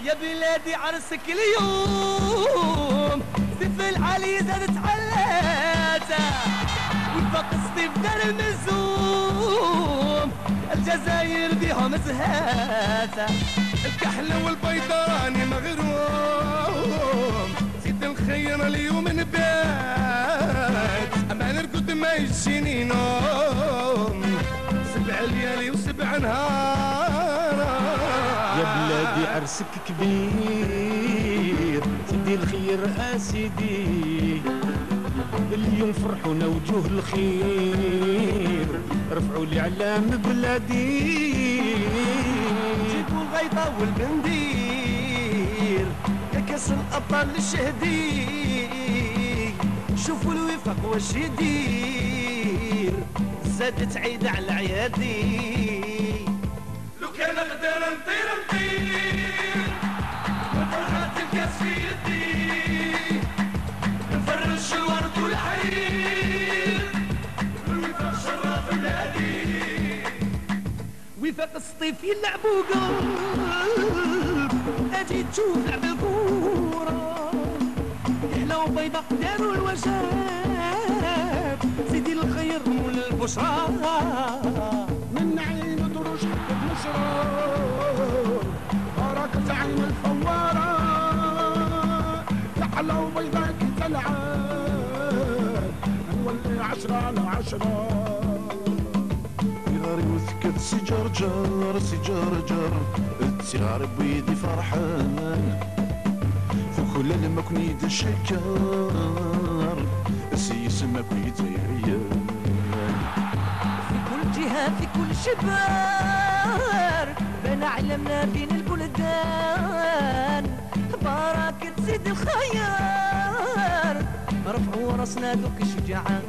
يا بلادي عرسك اليوم سيف العلي زادت علاته وفاق الصيف دار المزوم الجزائر بيهم زهاته الكحل والبيضة راني مغروم زيد الخير اليوم نبات اما نرقد ما يجيني نوم 7 ليالي و7 نهار يا بلادي عرسك كبير سيدي الخير اسيدي اليوم فرحونا وجوه الخير رفعوا لي علام بلادي جيبوا الغيطة والبندير يا كاس الابطال الشهدي شوفوا الوفاق واش يدير زادت عيد على عيادي لو كان نقدر نطير وفرحات الكاس في يدي نفرش الورد والحرير الوفاق شرف بلادي وفاق الصيف يلعبوا قلب اجي تشوف لعب الكورة يحلى وبيضاء داروا الوجاب سيدي الخير والبشرى من عين دروش حبة مشروب بركة عين الفوارة يحلى وبيضاء كي تلعب نولي 10 على 10 صغاري وثكت سجار جار سجار جار الصغار بيدي فرحان فكل لما كنيد الشكار السيس ما كنيد عيان في كل جهة في كل شبار بين علمنا بين البلدان بركة سيد الخيار رفعوا راسنا دوك الشجعان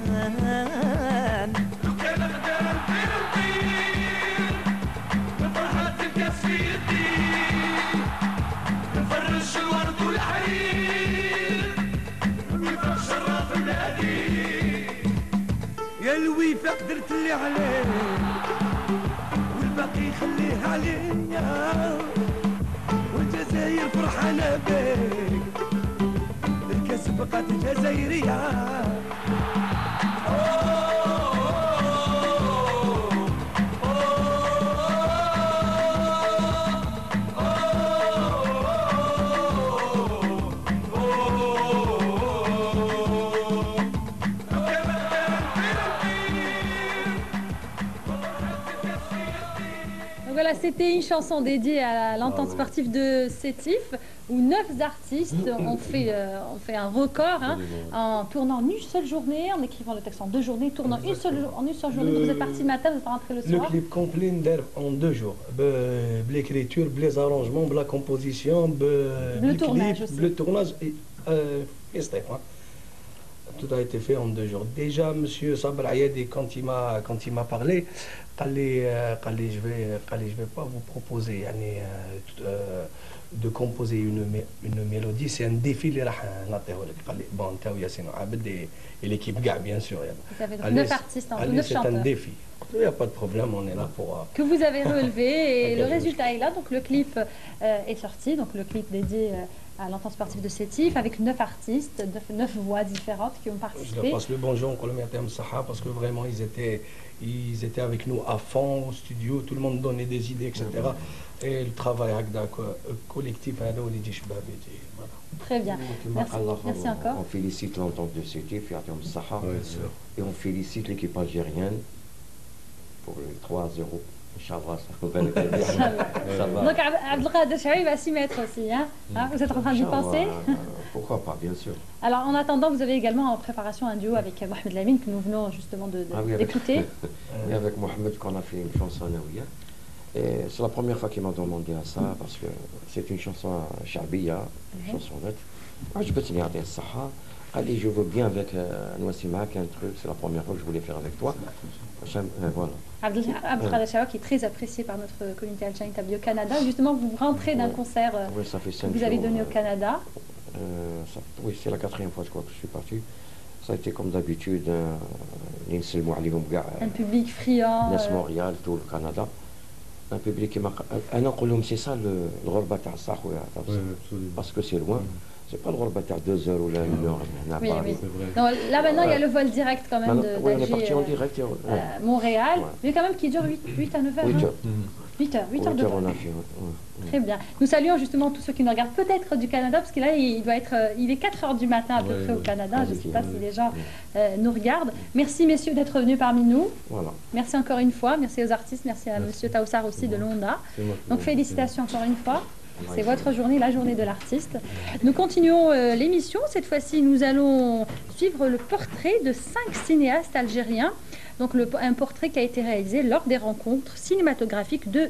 لو كان نقدر نطير بفرحة الكاس في يدي نفرش الورد والحرير الوفاق شرف بلادي يا الوفاق درت اللي عليه والباقي خليه عليا والجزائر فرحانة بيك الكاس بقات جزائرية Voilà, c'était une chanson dédiée à l'entente sportive de Sétif où 9 artistes ont fait un record en tournant en une seule journée, en écrivant le texte en 2 journées, tournant en une seule journée. Donc vous êtes parti le matin, vous êtes rentré le soir. Le clip complet en 2 jours. L'écriture, les arrangements, la composition, le tournage aussi. Le tournage et Stéphane. Tout a été fait en 2 jours. Déjà, M. Sabr Ayadi, quand il m'a parlé, je vais pas vous proposer de composer une mélodie. C'est un défi اللي راح نعطيه لك. قال لي bon انت وياسين عابد et l'équipe كاع bien sûr. Vous avez donc 9 artistes, 9 c'est chanteurs. un défi. Il n'y a pas de problème, on est là pour... Que vous avez relevé et le résultat est là. Donc le clip est sorti, donc le clip dédié à l'entente sportive de Sétif avec 9 artistes, 9 voix différentes qui ont participé. Je leur passe le bonjour, parce que vraiment ils étaient avec nous à fond au studio, tout le monde donnait des idées, etc. Et le travail collectif, très bien. Merci encore. On félicite l'entente de Sétif, et on félicite l'équipe algérienne pour le 3-0. Inch'Allah, donc Abdelkader Chaoui va s'y mettre aussi, hein? Vous êtes en train d'y penser? Pourquoi pas, bien sûr. Alors en attendant, vous avez également en préparation un duo avec Mohamed Lamine que nous venons justement d'écouter. Oui, avec Mohamed qu'on a fait une chanson Naouia. C'est la première fois qu'il m'a demandé à ça parce que c'est une chanson chabia, une chanson nette. عجبتني يعطيه الصحة. قال لي je veux bien avec نواسي معاك un truc, c'est la première fois que je voulais faire avec toi. Voilà. Abdelkader Chaoui qui est très apprécié par notre communauté algérienne établie au Canada. Justement, vous rentrez d'un concert que vous avez donné au Canada. Oui, c'est la 4e fois je crois que je suis parti. Ça a été comme d'habitude un public friand. Montréal, tout le Canada. un public qui m'a. انا نقول لهم سي سا الغربه تاع الصح خويا باسكو سي لوان سي با الغربه تاع 2 heures ولا 1 heure هنا Oui, oui. باريس. Non, là maintenant, il y a le vol direct quand même Oui, on est parti en d'Alger, direct. Montréal, Ouais. mais quand même qui dure 8 à 9 heures. 8 hein. heures. 8 heures, 8 heures 8 de heures vol. on a fait. Ouais. Très bien. Nous saluons justement tous ceux qui nous regardent peut-être du Canada, parce que là, il est 4 heures du matin à peu près au Canada. Je ne sais pas si les gens nous regardent. Merci messieurs d'être venus parmi nous. Voilà. Merci encore une fois. Merci aux artistes. Merci à monsieur Taoussar aussi de l'ONDA. Donc félicitations encore une fois. C'est votre journée, la journée de l'artiste. Nous continuons l'émission. Cette fois-ci, nous allons suivre le portrait de 5 cinéastes algériens. Donc un portrait qui a été réalisé lors des rencontres cinématographiques de